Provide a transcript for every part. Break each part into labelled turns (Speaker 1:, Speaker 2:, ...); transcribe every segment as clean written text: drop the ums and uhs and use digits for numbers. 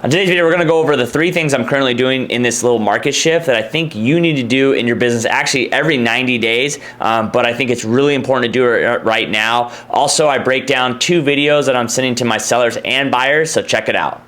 Speaker 1: On today's video, we're going to go over the 3 things I'm currently doing in this little market shift that I think you need to do in your business actually every 90 days, but I think it's really important to do it right now. Also, I break down 2 videos that I'm sending to my sellers and buyers, so check it out.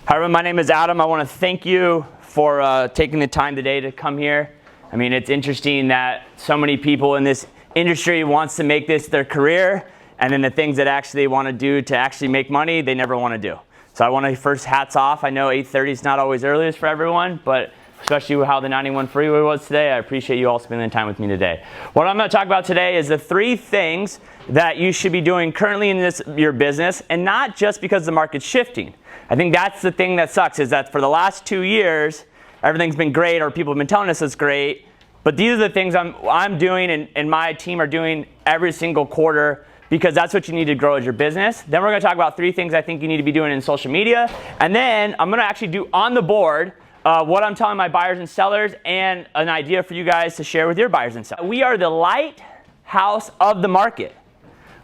Speaker 1: Hi everyone, my name is Adam. I want to thank you for taking the time today to come here. I mean, it's interesting that so many people in this industry wants to make this their career, and then the things that actually they want to do to actually make money, they never want to do. So I want to first hats off. I know 8:30 is not always earliest for everyone, but especially with how the 91 freeway was today, I appreciate you all spending the time with me today. What I'm going to talk about today is the 3 things that you should be doing currently in your business, and not just because the market's shifting. I think that's the thing that sucks, is that for the last 2 years, everything's been great, or people have been telling us it's great, but these are the things I'm doing and my team are doing every single quarter, because that's what you need to grow as your business. Then we're going to talk about 3 things I think you need to be doing in social media. And then I'm going to actually do on the board what I'm telling my buyers and sellers, and an idea for you guys to share with your buyers and sellers. We are the lighthouse of the market.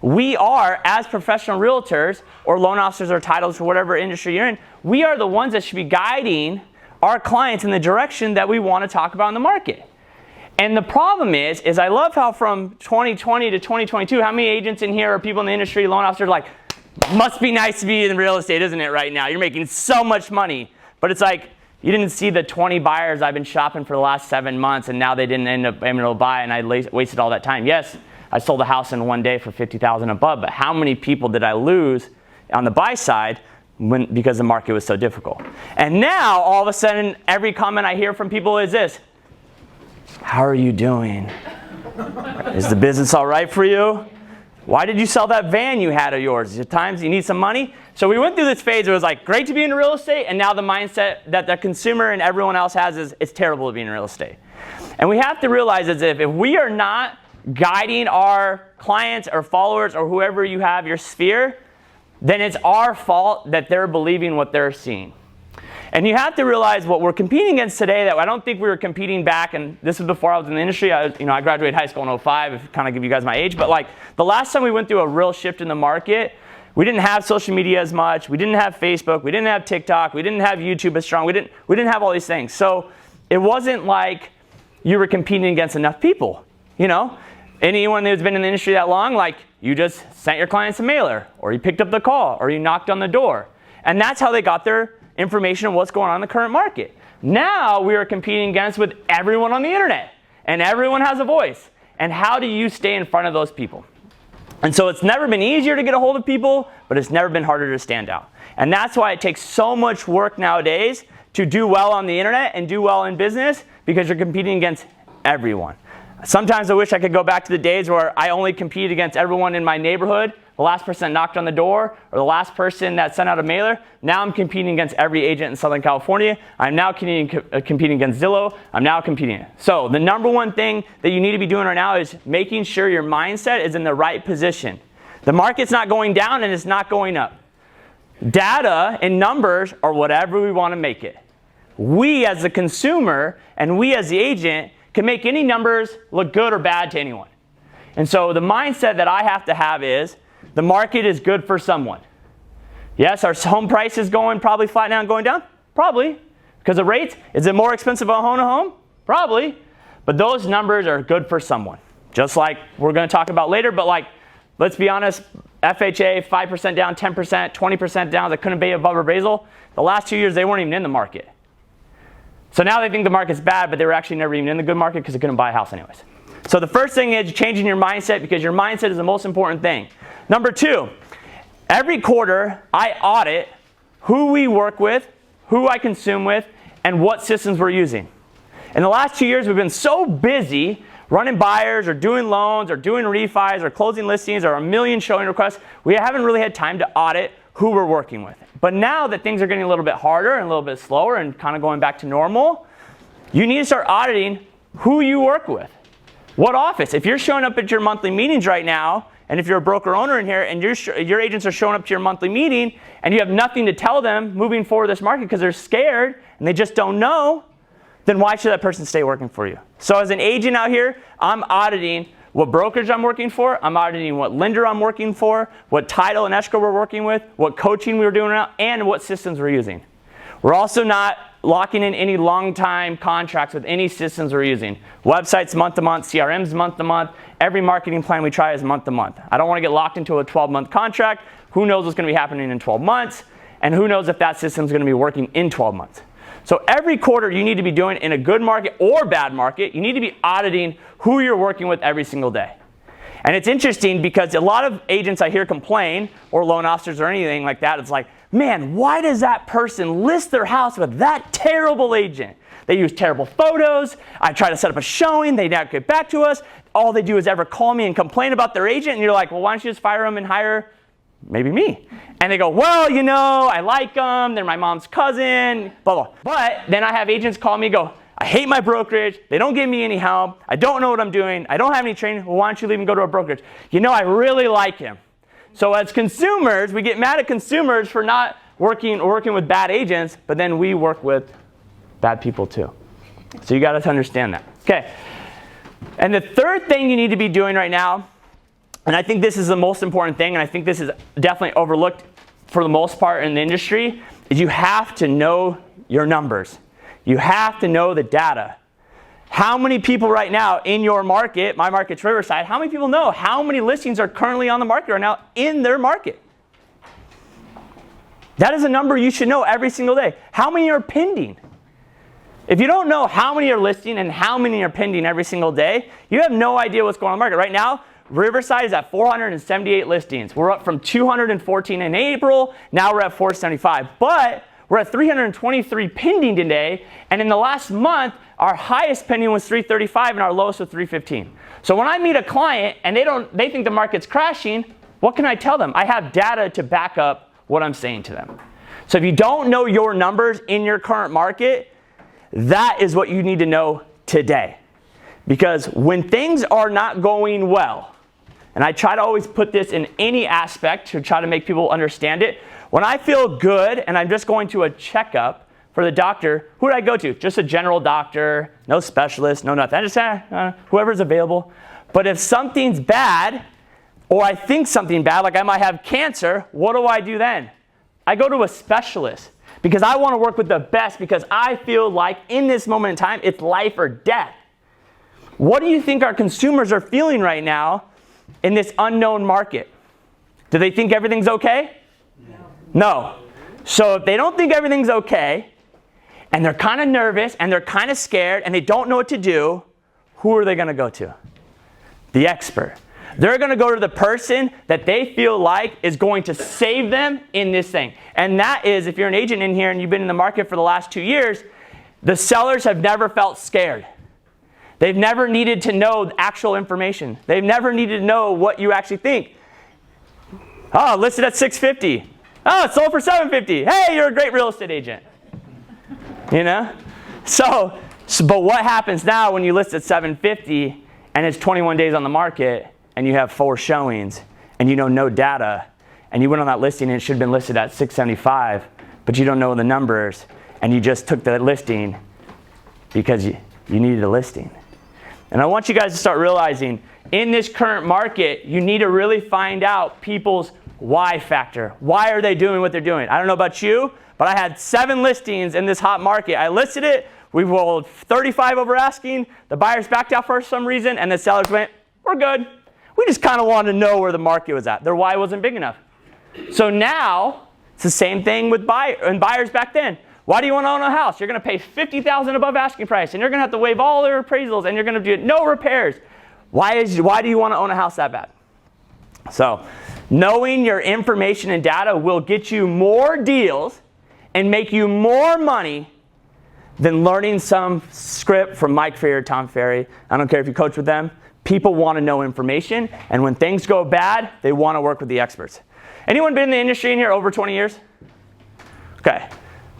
Speaker 1: We are, as professional realtors or loan officers or titles for whatever industry you're in, we are the ones that should be guiding our clients in the direction that we want to talk about in the market. And the problem is I love how from 2020 to 2022, how many agents in here or people in the industry, loan officers, like, must be nice to be in real estate, isn't it, right now? You're making so much money. But it's like, you didn't see the 20 buyers I've been shopping for the last 7 months, and now they didn't end up able to buy, and I wasted all that time. Yes, I sold a house in one day for $50,000 above, but how many people did I lose on the buy side because the market was so difficult? And now, all of a sudden, every comment I hear from people is this: how are you doing? Is the business all right for you? Why did you sell that van you had of yours? Is it times you need some money? So we went through this phase where it was like, great to be in real estate, and now the mindset that the consumer and everyone else has is, it's terrible to be in real estate. And we have to realize is if we are not guiding our clients or followers or whoever you have, your sphere, then it's our fault that they're believing what they're seeing. And you have to realize what we're competing against today that I don't think we were competing back, and this was before I was in the industry. I graduated high school in 2005, if kind of give you guys my age, but like the last time we went through a real shift in the market, we didn't have social media as much, we didn't have Facebook, we didn't have TikTok, we didn't have YouTube as strong, we didn't have all these things. So it wasn't like you were competing against enough people, Anyone who's been in the industry that long, like, you just sent your clients a mailer, or you picked up the call, or you knocked on the door. And that's how they got their information on what's going on in the current market. Now we are competing against with everyone on the internet, and everyone has a voice. And how do you stay in front of those people? And so it's never been easier to get a hold of people, but it's never been harder to stand out. And that's why it takes so much work nowadays to do well on the internet and do well in business, because you're competing against everyone. Sometimes I wish I could go back to the days where I only competed against everyone in my neighborhood, the last person that knocked on the door, or the last person that sent out a mailer. Now I'm competing against every agent in Southern California. I'm now competing against Zillow. I'm now competing. So the number one thing that you need to be doing right now is making sure your mindset is in the right position. The market's not going down and it's not going up. Data and numbers are whatever we want to make it. We as the consumer and we as the agent can make any numbers look good or bad to anyone. And so the mindset that I have to have is, the market is good for someone. Yes, our home price is probably flat now and going down? Probably. Because of rates? Is it more expensive to own a home? Probably. But those numbers are good for someone. Just like we're going to talk about later, but like, let's be honest, FHA, 5% down, 10%, 20% down, that couldn't pay above appraisal. The last 2 years, they weren't even in the market. So now they think the market's bad, but they were actually never even in the good market because they couldn't buy a house anyways. So the first thing is changing your mindset, because your mindset is the most important thing. Number 2, every quarter I audit who we work with, who I consume with, and what systems we're using. In the last 2 years, we've been so busy running buyers or doing loans or doing refis or closing listings or a million showing requests, we haven't really had time to audit who we're working with. But now that things are getting a little bit harder and a little bit slower and kind of going back to normal, you need to start auditing who you work with. What office? If you're showing up at your monthly meetings right now, and if you're a broker owner in here and your agents are showing up to your monthly meeting and you have nothing to tell them moving forward this market because they're scared and they just don't know, then why should that person stay working for you? So as an agent out here, I'm auditing what brokerage I'm working for. I'm auditing what lender I'm working for, what title and escrow we're working with, what coaching we're doing now, and what systems we're using. We're also not locking in any long-time contracts with any systems we're using. Websites month to month, CRMs month to month. Every marketing plan we try is month to month. I don't want to get locked into a 12-month contract. Who knows what's going to be happening in 12 months? And who knows if that system's going to be working in 12 months. So every quarter you need to be doing, in a good market or bad market, you need to be auditing who you're working with every single day. And it's interesting because a lot of agents I hear complain, or loan officers or anything like that, it's like, man, why does that person list their house with that terrible agent? They use terrible photos. I try to set up a showing. They don't get back to us. All they do is ever call me and complain about their agent. And you're like, well, why don't you just fire them and hire maybe me? And they go, well, you know, I like them. They're my mom's cousin, blah, blah. But then I have agents call me and go, I hate my brokerage. They don't give me any help. I don't know what I'm doing. I don't have any training. Well, why don't you leave and go to a brokerage? You know, I really like him. So as consumers, we get mad at consumers for not working with bad agents, but then we work with bad people too. So you got to understand that. Okay. And the third thing you need to be doing right now, and I think this is the most important thing, and I think this is definitely overlooked for the most part in the industry, is you have to know your numbers. You have to know the data. How many people right now in your market, my market's Riverside, how many people know how many listings are currently on the market right now in their market? That is a number you should know every single day. How many are pending? If you don't know how many are listing and how many are pending every single day, you have no idea what's going on in the market. Right now, Riverside is at 478 listings. We're up from 214 in April. Now we're at 475. But we're at 323 pending today. And in the last month, our highest pending was 335 and our lowest was 315. So when I meet a client and they think the market's crashing, what can I tell them? I have data to back up what I'm saying to them. So if you don't know your numbers in your current market, that is what you need to know today. Because when things are not going well, and I try to always put this in any aspect to try to make people understand it. When I feel good and I'm just going to a checkup for the doctor, who do I go to? Just a general doctor, no specialist, no nothing. I just whoever's available. But if something's bad, or I think something bad, like I might have cancer, what do I do then? I go to a specialist because I want to work with the best, because I feel like in this moment in time, it's life or death. What do you think our consumers are feeling right now in this unknown market? Do they think everything's okay? No. So if they don't think everything's okay, and they're kind of nervous, and they're kind of scared, and they don't know what to do, who are they going to go to? The expert. They're going to go to the person that they feel like is going to save them in this thing. And that is, if you're an agent in here and you've been in the market for the last 2 years, the sellers have never felt scared. They've never needed to know actual information. They've never needed to know what you actually think. Oh, listed at $650. Oh, it sold for $750. Hey, you're a great real estate agent. You know? So, but what happens now when you list at $750 and it's 21 days on the market and you have 4 showings and you know no data and you went on that listing and it should have been listed at $675, but you don't know the numbers and you just took the listing because you needed a listing. And I want you guys to start realizing in this current market, you need to really find out people's why factor. Why are they doing what they're doing? I don't know about you, but I had 7 listings in this hot market. I listed it. We rolled 35 over asking. The buyers backed out for some reason, and the sellers went, we're good. We just kind of wanted to know where the market was at. Their why wasn't big enough. So now, it's the same thing with buyers back then. Why do you want to own a house? You're going to pay $50,000 above asking price, and you're going to have to waive all their appraisals, and you're going to do no repairs. Why do you want to own a house that bad? So, knowing your information and data will get you more deals and make you more money than learning some script from Mike Ferry or Tom Ferry. I don't care if you coach with them. People want to know information, and when things go bad, they want to work with the experts. Anyone been in the industry in here over 20 years? Okay.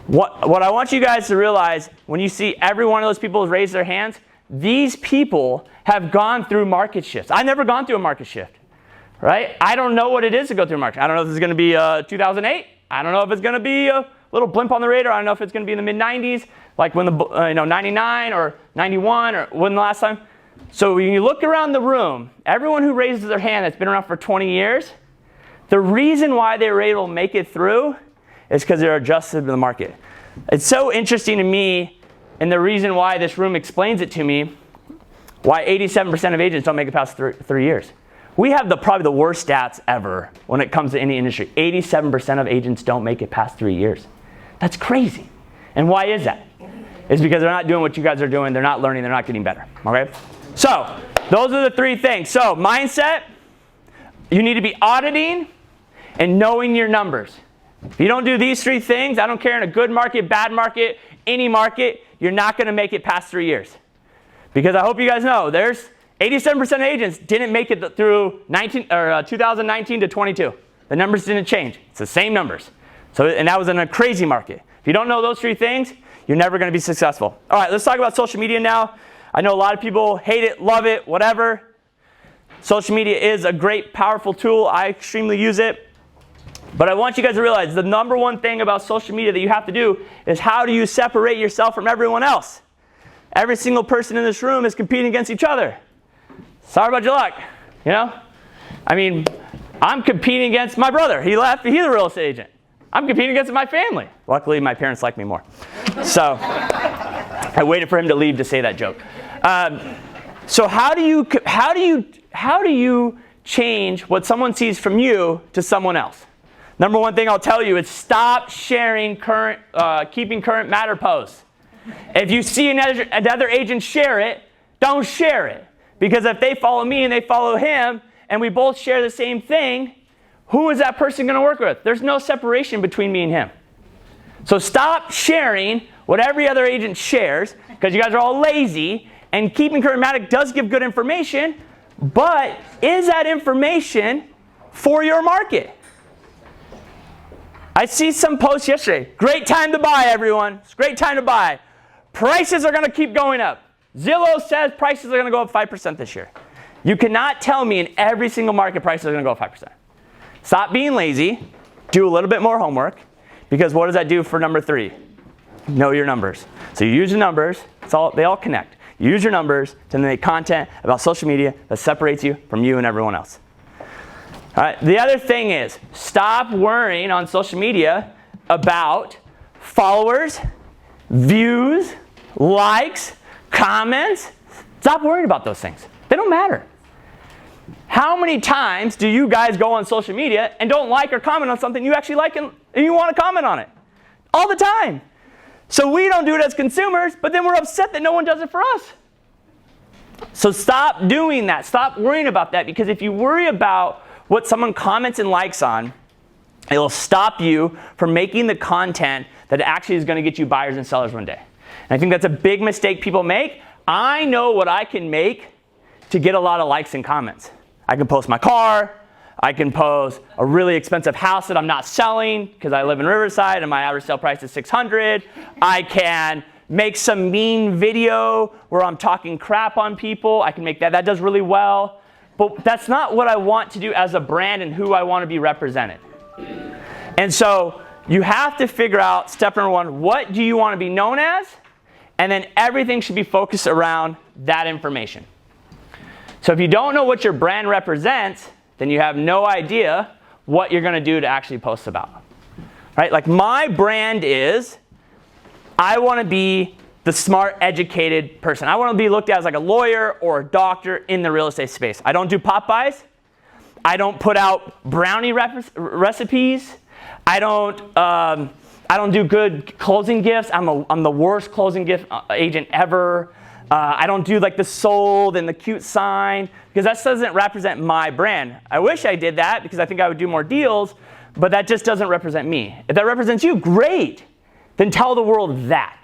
Speaker 1: What I want you guys to realize, when you see every one of those people raise their hands, these people have gone through market shifts. I've never gone through a market shift, right? I don't know what it is to go through a market. I don't know if this is going to be 2008. I don't know if it's going to be a little blimp on the radar. I don't know if it's going to be in the mid-90s, like when 99 or 91 or when the last time. So when you look around the room, everyone who raises their hand that's been around for 20 years, the reason why they were able to make it through is because they're adjusted to the market. It's so interesting to me, and the reason why this room explains it to me, why 87% of agents don't make it past 3 years. We have probably the worst stats ever when it comes to any industry. 87% of agents don't make it past 3 years. That's crazy. And why is that? It's because they're not doing what you guys are doing. They're not learning. They're not getting better. Okay? So those are the 3 things. So mindset, you need to be auditing and knowing your numbers. If you don't do these 3 things, I don't care in a good market, bad market, any market, you're not going to make it past 3 years. Because I hope you guys know, there's 87% of agents didn't make it through 2019 to 22. The numbers didn't change. It's the same numbers. And that was in a crazy market. If you don't know those 3 things, you're never going to be successful. All right, let's talk about social media now. I know a lot of people hate it, love it, whatever. Social media is a great, powerful tool. I extremely use it. But I want you guys to realize the number one thing about social media that you have to do is how do you separate yourself from everyone else? Every single person in this room is competing against each other. Sorry about your luck, you know? I mean, I'm competing against my brother. He left, he's a real estate agent. I'm competing against my family. Luckily, my parents like me more. So I waited for him to leave to say that joke. So how do you change what someone sees from you to someone else? Number one thing I'll tell you is stop sharing keeping current matter posts. If you see another agent share it, don't share it. Because if they follow me and they follow him, and we both share the same thing, who is that person going to work with? There's no separation between me and him. So stop sharing what every other agent shares, because you guys are all lazy, and keeping current matter does give good information, but is that information for your market? I see some posts yesterday. Great time to buy, everyone. It's a great time to buy. Prices are going to keep going up. Zillow says prices are going to go up 5% this year. You cannot tell me in every single market prices are going to go up 5%. Stop being lazy. Do a little bit more homework. Because what does that do for number 3? Know your numbers. So you use your numbers. They all connect. You use your numbers to make content about social media that separates you from you and everyone else. All right. The other thing is stop worrying on social media about followers, views, likes, comments. Stop worrying about those things. They don't matter. How many times do you guys go on social media and don't like or comment on something you actually like and you want to comment on it? All the time. So we don't do it as consumers, but then we're upset that no one does it for us. So stop doing that. Stop worrying about that, because if you worry about what someone comments and likes on, it will stop you from making the content that actually is going to get you buyers and sellers one day. And I think that's a big mistake people make. I know what I can make to get a lot of likes and comments. I can post my car. I can post a really expensive house that I'm not selling because I live in Riverside and my average sale price is $600. I can make some mean video where I'm talking crap on people. I can make that. That does really well. But that's not what I want to do as a brand and who I want to be represented. And so you have to figure out, step number 1, what do you want to be known as? And then everything should be focused around that information. So if you don't know what your brand represents, then you have no idea what you're going to do to actually post about. Right? Like my brand is, I want to be the smart, educated person. I want to be looked at as like a lawyer or a doctor in the real estate space. I don't do pop-buys. I don't put out brownie recipes. I don't do good closing gifts. I'm the worst closing gift agent ever. I don't do like the sold and the cute sign, because that doesn't represent my brand. I wish I did that because I think I would do more deals, but that just doesn't represent me. If that represents you, great. Then tell the world that.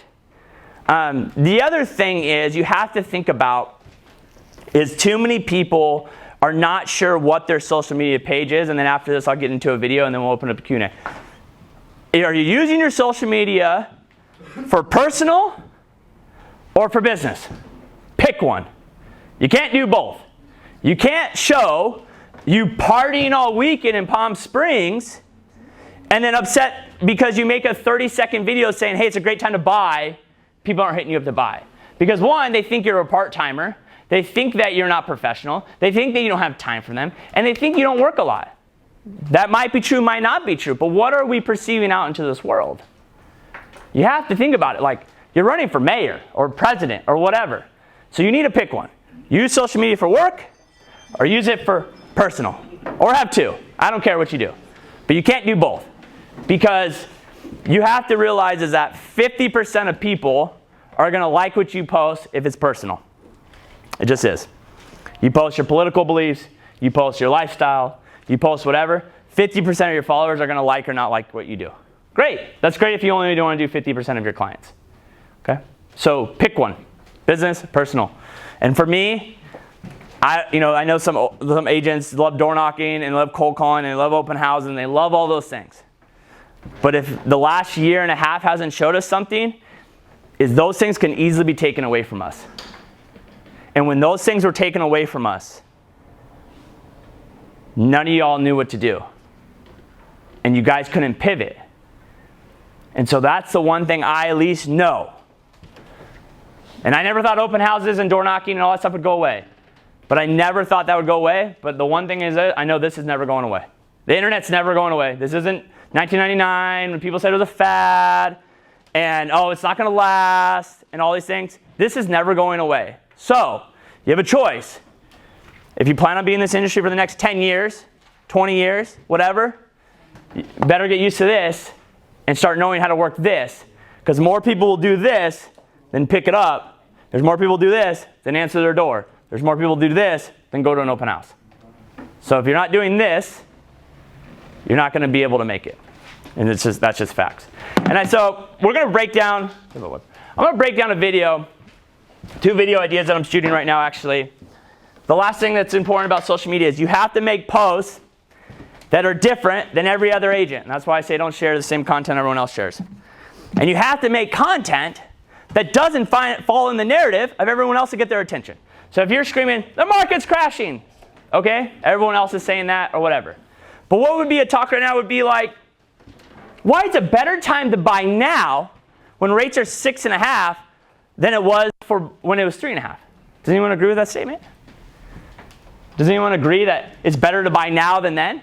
Speaker 1: The other thing is you have to think about is too many people are not sure what their social media page is, and then after this I'll get into a video and then we'll open up a Q&A. Are you using your social media for personal or for business? Pick one. You can't do both. You can't show you partying all weekend in Palm Springs and then upset because you make a 30-second video saying, hey, it's a great time to buy. People aren't hitting you up to buy. Because one, they think you're a part-timer. They think that you're not professional. They think that you don't have time for them. And they think you don't work a lot. That might be true, might not be true. But what are we perceiving out into this world? You have to think about it. Like, you're running for mayor or president or whatever. So you need to pick one. Use social media for work or use it for personal. Or have two. I don't care what you do. But you can't do both. Because you have to realize is that 50% of people are going to like what you post if it's personal. It just is. You post your political beliefs, you post your lifestyle, you post whatever, 50% of your followers are going to like or not like what you do. Great. That's great if you only want to do 50% of your clients. Okay? So pick one. Business, personal. And for me, I know some agents love door knocking and love cold calling and they love open houses and they love all those things. But if the last year and a half hasn't showed us something, is those things can easily be taken away from us. And when those things were taken away from us, none of y'all knew what to do. And you guys couldn't pivot. And so that's the one thing I at least know. And I never thought open houses and door knocking and all that stuff would go away. But I never thought that would go away. But the one thing is that I know this is never going away. The internet's never going away. This isn't 1999 when people said it was a fad. And, oh, it's not going to last, and all these things. This is never going away. So, you have a choice. If you plan on being in this industry for the next 10 years, 20 years, whatever, you better get used to this and start knowing how to work this. Because more people will do this than pick it up. There's more people do this than answer their door. There's more people do this than go to an open house. So if you're not doing this, you're not going to be able to make it. And that's just facts. And so we're going to break down, I'm going to break down a video, 2 video ideas that I'm shooting right now actually. The last thing that's important about social media is you have to make posts that are different than every other agent. And that's why I say don't share the same content everyone else shares. And you have to make content that doesn't fall in the narrative of everyone else to get their attention. So if you're screaming, the market's crashing, okay? Everyone else is saying that or whatever. But what would be a talk right now would be like, why it's a better time to buy now when rates are 6.5 than it was for when it was 3.5. Does anyone agree with that statement? Does anyone agree that it's better to buy now than then?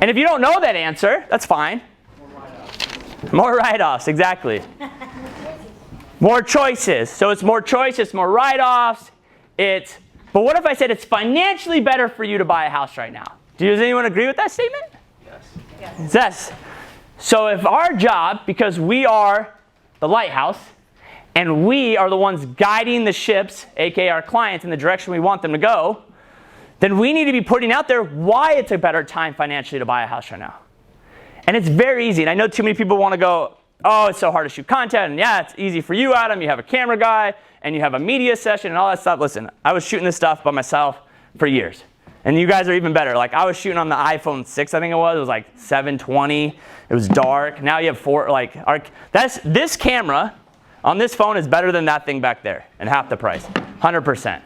Speaker 1: And if you don't know that answer, that's fine. More write-offs, exactly. More choices. So it's more choices, more write-offs. But what if I said it's financially better for you to buy a house right now? Does anyone agree with that statement? Yes. So if our job, because we are the lighthouse, and we are the ones guiding the ships, aka our clients, in the direction we want them to go, then we need to be putting out there why it's a better time financially to buy a house right now. And it's very easy. And I know too many people want to go, oh, it's so hard to shoot content. And yeah, it's easy for you, Adam. You have a camera guy, and you have a media session and all that stuff. Listen, I was shooting this stuff by myself for years. And you guys are even better. Like, I was shooting on the iPhone 6, I think it was. It was like 720. It was dark. Now you have 4. Like, this camera on this phone is better than that thing back there, and half the price, 100%.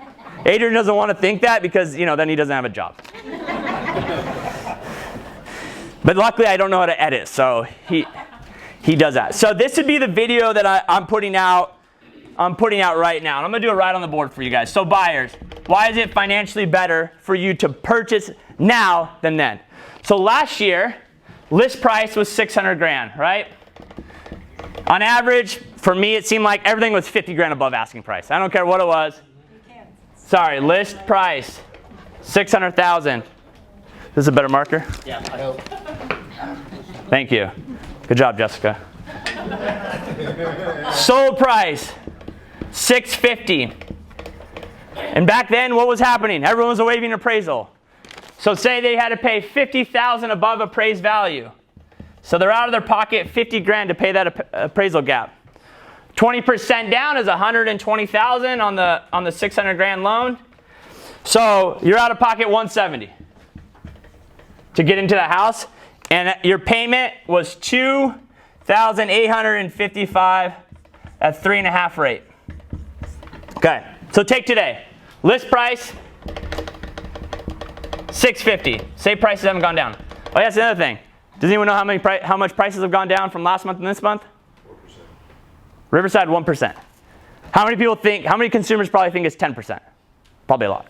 Speaker 1: Adrian doesn't want to think that because, then he doesn't have a job. But luckily, I don't know how to edit, so he does that. So this would be the video that I'm putting out right now. And I'm going to do it right on the board for you guys. So buyers, why is it financially better for you to purchase now than then? So last year, list price was 600 grand, right? On average, for me, it seemed like everything was 50 grand above asking price. I don't care what it was. Sorry, list price, 600,000. This is a better marker?
Speaker 2: Yeah, I hope.
Speaker 1: Thank you. Good job, Jessica. Sold price, 650. And back then, what was happening? Everyone was waiving appraisal. So say they had to pay 50,000 above appraised value. So they're out of their pocket 50 grand to pay that appraisal gap. 20% down is 120,000 on the 600 grand loan. So you're out of pocket 170 to get into the house, and your payment was 2,855 at 3.5 rate. Okay, so take today. List price, 650. Say prices haven't gone down. Oh, yeah, that's another thing. Does anyone know how much prices have gone down from last month and this month? 4%. Riverside, 1%. How many consumers probably think it's 10%? Probably a lot.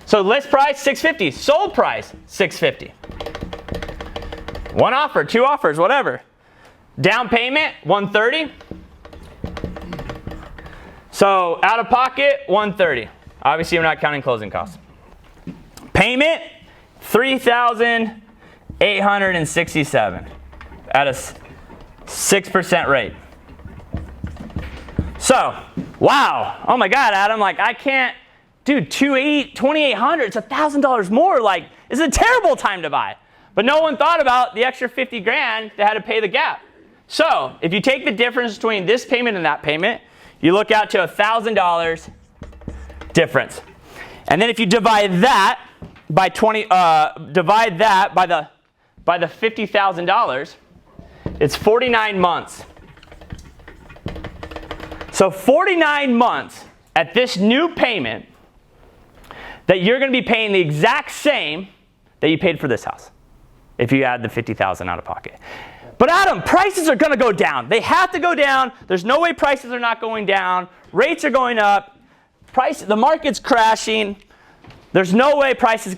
Speaker 1: So list price, $650. Sold price, $650. One offer, two offers, whatever. Down payment, $130. So out of pocket, $130. Obviously, we're not counting closing costs. Payment, $3,867 at a 6% rate. So, wow. Oh my God, Adam, like I can't, dude, $2,800, it's $1,000 more. Like, it's a terrible time to buy. But no one thought about the extra 50 grand they had to pay the gap. So, if you take the difference between this payment and that payment, you look out to $1,000 difference. And then if you divide that by divide that by the $50,000, it's 49 months. So 49 months at this new payment that you're going to be paying the exact same that you paid for this house if you add the $50,000 out of pocket. But Adam, prices are going to go down. They have to go down. There's no way prices are not going down. Rates are going up. The market's crashing. There's no way prices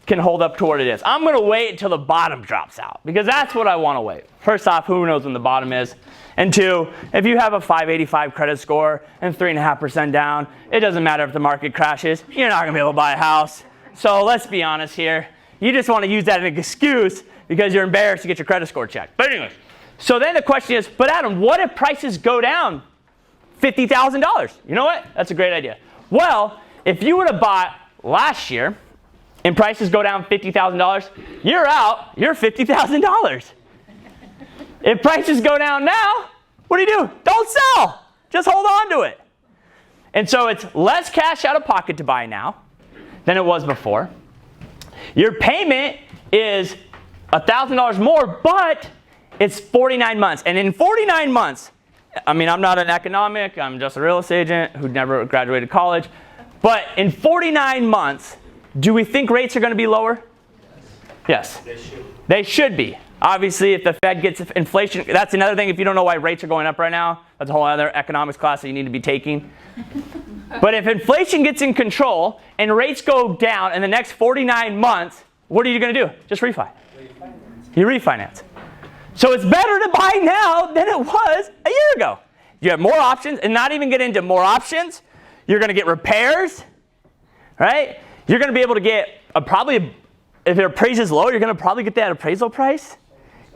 Speaker 1: can hold up to what it is. I'm going to wait until the bottom drops out because that's what I want to wait. First off, who knows when the bottom is? And two, if you have a 585 credit score and 3.5% down, it doesn't matter if the market crashes. You're not going to be able to buy a house. So let's be honest here. You just want to use that as an excuse because you're embarrassed to get your credit score checked. But anyways, so then the question is, but Adam, what if prices go down $50,000? You know what? That's a great idea. Well, if you would have bought last year and prices go down $50,000, you're out, you're $50,000. If prices go down now, what do? Don't sell. Just hold on to it. And so it's less cash out of pocket to buy now than it was before. Your payment is $1,000 more, but it's 49 months. And in 49 months, I mean, I'm not an economic, I'm just a real estate agent who never graduated college. But in 49 months, do we think rates are going to be lower? Yes. They should be. Obviously, if the Fed gets inflation, that's another thing. If you don't know why rates are going up right now, that's a whole other economics class that you need to be taking. But if inflation gets in control and rates go down in the next 49 months, what are you going to do? Just refi. You refinance. So it's better to buy now than it was a year ago. You have more options, and not even get into more options. You're going to get repairs, right? You're going to be able to get probably, if it appraises low, you're going to probably get that appraisal price.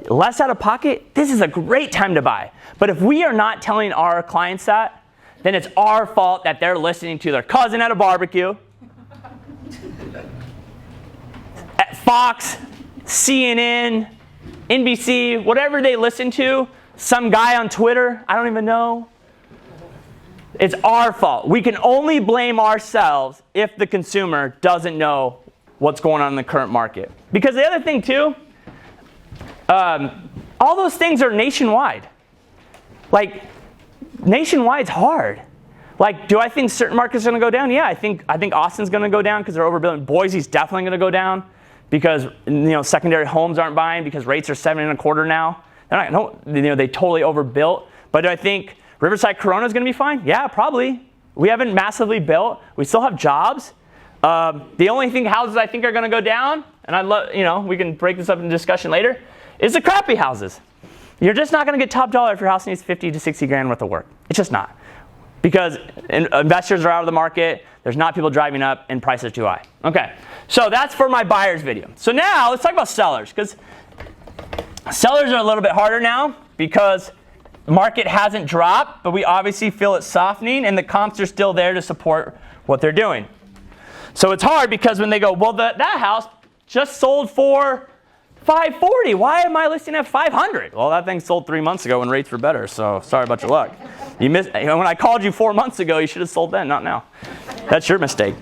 Speaker 1: Less out of pocket. This is a great time to buy. But if we are not telling our clients that, then it's our fault that they're listening to their cousin at a barbecue, at Fox, CNN, NBC, whatever they listen to, some guy on Twitter, I don't even know. It's our fault. We can only blame ourselves if the consumer doesn't know what's going on in the current market. Because the other thing too, all those things are nationwide. Like, nationwide's hard. Like, do I think certain markets are going to go down? Yeah, I think Austin's going to go down because they're overbuilding. Boise's definitely going to go down because secondary homes aren't buying because rates are 7.25 now. They're not, they totally overbuilt. But do I think Riverside Corona is going to be fine? Yeah, probably. We haven't massively built. We still have jobs. The only thing houses I think are going to go down, and I'd love, we can break this up in discussion later, is the crappy houses. You're just not going to get top dollar if your house needs 50 to 60 grand worth of work. It's just not. Because investors are out of the market, there's not people driving up, and prices are too high. Okay, so that's for my buyers video. So now let's talk about sellers, because sellers are a little bit harder now because the market hasn't dropped, but we obviously feel it softening, and the comps are still there to support what they're doing. So it's hard because when they go, well, that house just sold for $540. Why am I listing at $500? Well, that thing sold 3 months ago when rates were better, so sorry about your luck. You missed. When I called you 4 months ago, you should have sold then, not now. That's your mistake.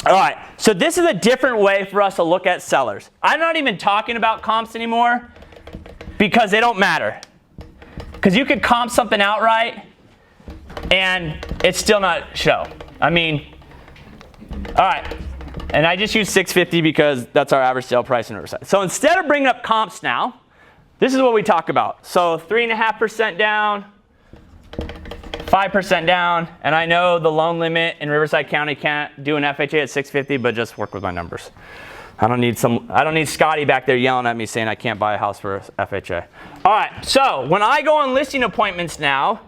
Speaker 1: All right, so this is a different way for us to look at sellers. I'm not even talking about comps anymore because they don't matter. Because you could comp something outright and it's still not show. I mean, all right. And I just use 650 because that's our average sale price in Riverside. So instead of bringing up comps now, this is what we talk about. So 3.5% down, 5% down, and I know the loan limit in Riverside County can't do an FHA at 650, but just work with my numbers. I don't need Scotty back there yelling at me saying I can't buy a house for FHA. All right, so when I go on listing appointments now,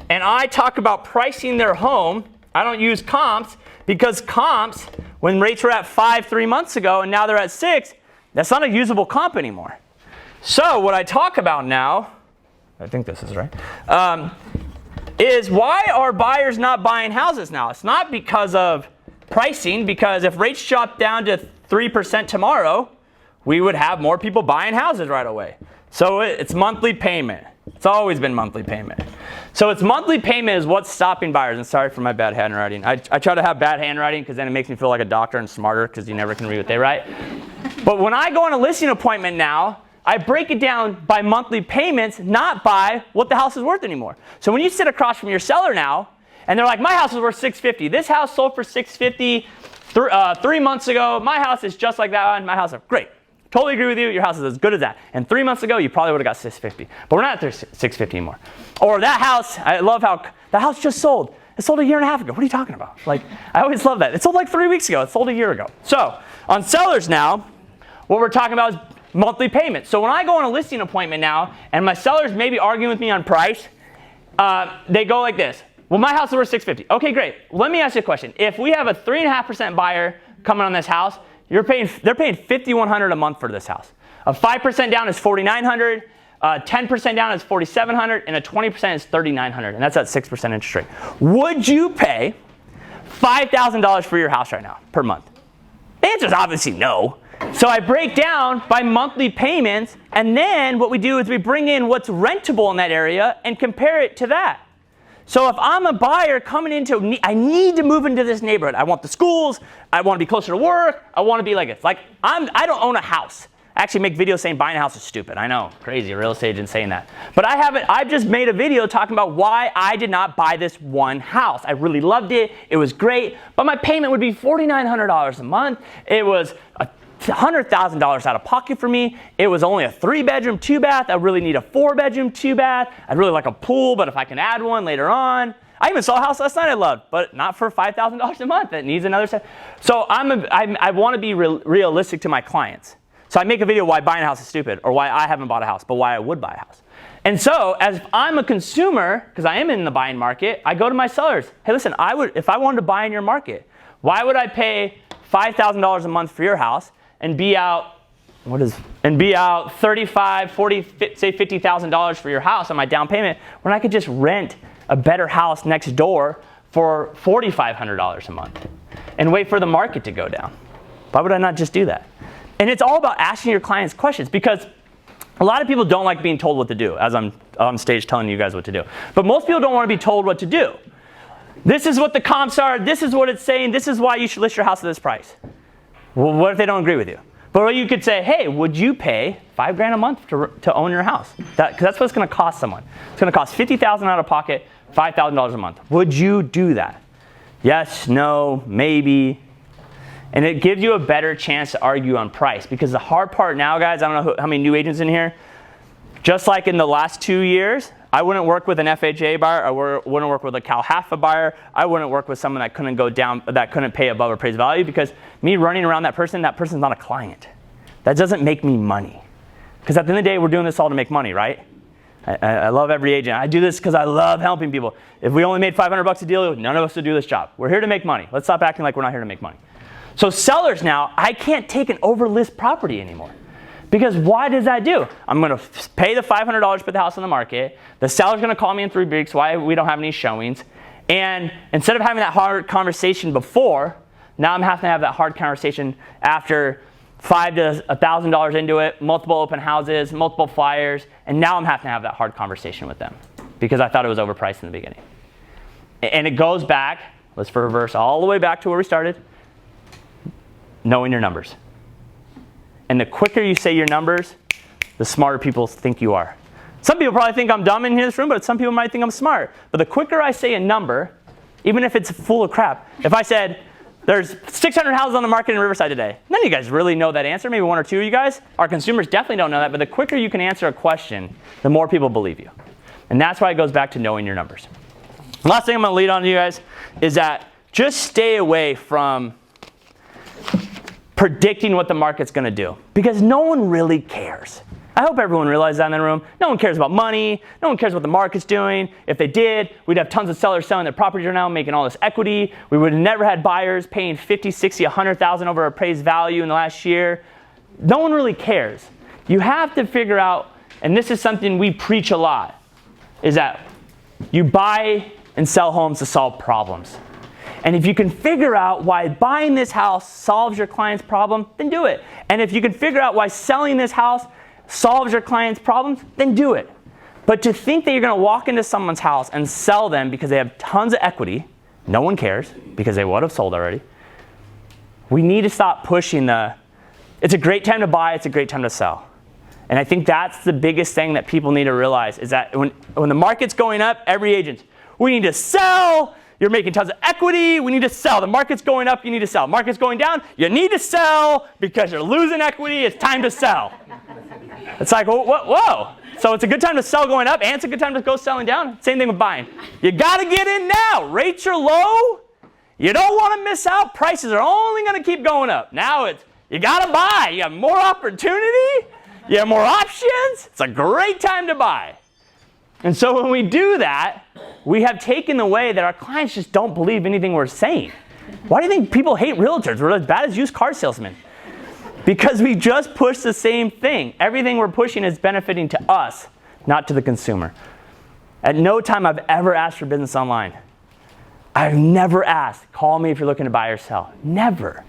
Speaker 1: and I talk about pricing their home, I don't use comps, because comps, when rates were at 5 3 months ago and now they're at 6, that's not a usable comp anymore. So what I talk about now, I think this is right, is why are buyers not buying houses now? It's not because of pricing, because if rates drop down to 3% tomorrow, we would have more people buying houses right away. So it's monthly payment. It's always been monthly payment. So it's monthly payment is what's stopping buyers. And sorry for my bad handwriting. I try to have bad handwriting because then it makes me feel like a doctor and smarter because you never can read what they write. But when I go on a listing appointment now, I break it down by monthly payments, not by what the house is worth anymore. So when you sit across from your seller now, and they're like, my house is worth $650. This house sold for $650 3 months ago. My house is just like that one. My house is great. Totally agree with you. Your house is as good as that. And 3 months ago, you probably would have got $650. But we're not at $650 anymore. Or that house, I love how the house just sold. It sold a year and a half ago. What are you talking about? Like, I always love that. It sold like 3 weeks ago. It sold a year ago. So on sellers now, what we're talking about is monthly payments. So when I go on a listing appointment now, and my sellers maybe arguing with me on price, they go like this. Well, my house is worth $650. Okay, great. Let me ask you a question. If we have a 3.5% buyer coming on this house, they're paying $5,100 a month for this house. A 5% down is $4,900, 10% down is $4,700, and a 20% is $3,900, and that's at 6% interest rate. Would you pay $5,000 for your house right now per month? The answer is obviously no. So I break down by monthly payments, and then what we do is we bring in what's rentable in that area and compare it to that. So if I'm a buyer coming into, I need to move into this neighborhood. I want the schools. I want to be closer to work. I want to be like this. Like I don't own a house. I actually make videos saying buying a house is stupid. I know, crazy, real estate agent saying that. But I've just made a video talking about why I did not buy this one house. I really loved it. It was great. But my payment would be $4,900 a month. It was $100,000 out of pocket for me. It was only a 3-bedroom, 2-bath. I really need a 4-bedroom, 2-bath. I'd really like a pool, but if I can add one later on. I even saw a house last night I loved, but not for $5,000 a month. It needs another set. So I want to be realistic to my clients. So I make a video why buying a house is stupid, or why I haven't bought a house, but why I would buy a house. And so as I'm a consumer, because I am in the buying market, I go to my sellers. Hey, listen, if I wanted to buy in your market, why would I pay $5,000 a month for your house and be out $35,000, $40,000, say $50,000 for your house on my down payment, when I could just rent a better house next door for $4,500 a month and wait for the market to go down? Why would I not just do that? And it's all about asking your clients questions, because a lot of people don't like being told what to do, as I'm on stage telling you guys what to do. But most people don't want to be told what to do. This is what the comps are. This is what it's saying. This is why you should list your house at this price. Well, what if they don't agree with you? But you could say, hey, would you pay $5,000 a month to own your house? Because that's what it's going to cost someone. It's going to cost $50,000 out of pocket, $5,000 a month. Would you do that? Yes, no, maybe. And it gives you a better chance to argue on price. Because the hard part now, guys, I don't know how many new agents in here, just like in the last 2 years, I wouldn't work with an FHA buyer. I wouldn't work with a CalHFA buyer. I wouldn't work with someone that couldn't go down, that couldn't pay above appraised value, because me running around that person's not a client. That doesn't make me money. Because at the end of the day, we're doing this all to make money, right? I love every agent. I do this because I love helping people. If we only made $500 a deal, none of us would do this job. We're here to make money. Let's stop acting like we're not here to make money. So sellers now, I can't take an overlist property anymore. Because why does that do? I'm going to pay the $500 to put the house on the market. The seller's going to call me in 3 weeks why we don't have any showings. And instead of having that hard conversation before, now I'm having to have that hard conversation after $500 to $1,000 into it, multiple open houses, multiple flyers, and now I'm having to have that hard conversation with them because I thought it was overpriced in the beginning. And it goes back, let's reverse all the way back to where we started, knowing your numbers. And the quicker you say your numbers, the smarter people think you are. Some people probably think I'm dumb in this room, but some people might think I'm smart. But the quicker I say a number, even if it's full of crap, if I said, there's 600 houses on the market in Riverside today, none of you guys really know that answer, maybe 1 or 2 of you guys. Our consumers definitely don't know that, but the quicker you can answer a question, the more people believe you. And that's why it goes back to knowing your numbers. Last thing I'm gonna lead on to you guys is that just stay away from predicting what the market's gonna do, because no one really cares. I hope everyone realizes that in the room. No one cares about money. No one cares what the market's doing. If they did, we'd have tons of sellers selling their properties right now, making all this equity. We would have never had buyers paying 50, 60, 100,000 over appraised value in the last year. No one really cares. You have to figure out, and this is something we preach a lot, is that you buy and sell homes to solve problems. And if you can figure out why buying this house solves your client's problem, then do it. And if you can figure out why selling this house solves your client's problems, then do it. But to think that you're going to walk into someone's house and sell them because they have tons of equity, no one cares because they would have sold already. We need to stop pushing it's a great time to buy, it's a great time to sell. And I think that's the biggest thing that people need to realize, is that when the market's going up, every agent, we need to sell. You're making tons of equity, we need to sell. The market's going up, you need to sell. Market's going down, you need to sell because you're losing equity, it's time to sell. It's like, whoa. So it's a good time to sell going up, and it's a good time to go selling down. Same thing with buying. You gotta get in now. Rates are low. You don't wanna miss out. Prices are only gonna keep going up. Now you gotta buy. You have more opportunity. You have more options. It's a great time to buy. And so when we do that, we have taken the way that our clients just don't believe anything we're saying. Why do you think people hate realtors? We're as bad as used car salesmen. Because we just push the same thing. Everything we're pushing is benefiting to us, not to the consumer. At no time I've ever asked for business online. I've never asked, call me if you're looking to buy or sell. Never.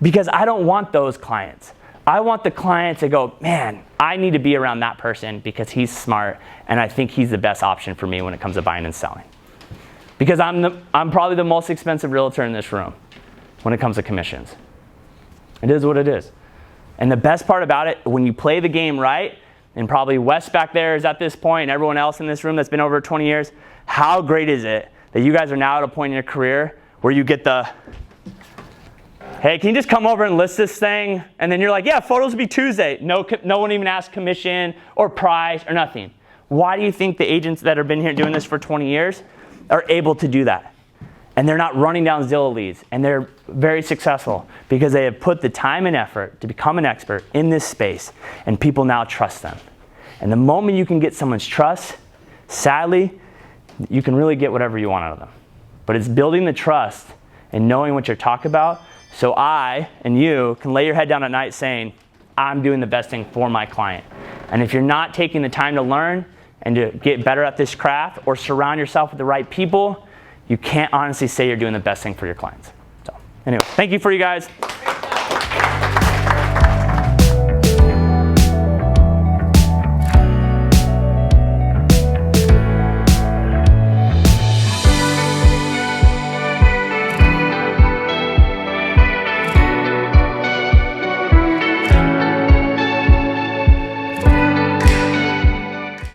Speaker 1: Because I don't want those clients. I want the clients to go, man, I need to be around that person because he's smart and I think he's the best option for me when it comes to buying and selling. Because I'm probably the most expensive realtor in this room when it comes to commissions. It is what it is. And the best part about it, when you play the game right, and probably Wes back there is at this point, and everyone else in this room that's been over 20 years, how great is it that you guys are now at a point in your career where you get the, hey, can you just come over and list this thing? And then you're like, yeah, photos will be Tuesday. No one even asked commission or price or nothing. Why do you think the agents that have been here doing this for 20 years are able to do that? And they're not running down Zillow leads, and they're very successful because they have put the time and effort to become an expert in this space, and people now trust them. And the moment you can get someone's trust, sadly, you can really get whatever you want out of them. But it's building the trust and knowing what you're talking about, so I and you can lay your head down at night saying, I'm doing the best thing for my client. And if you're not taking the time to learn and to get better at this craft or surround yourself with the right people, you can't honestly say you're doing the best thing for your clients. So anyway, thank you for you guys.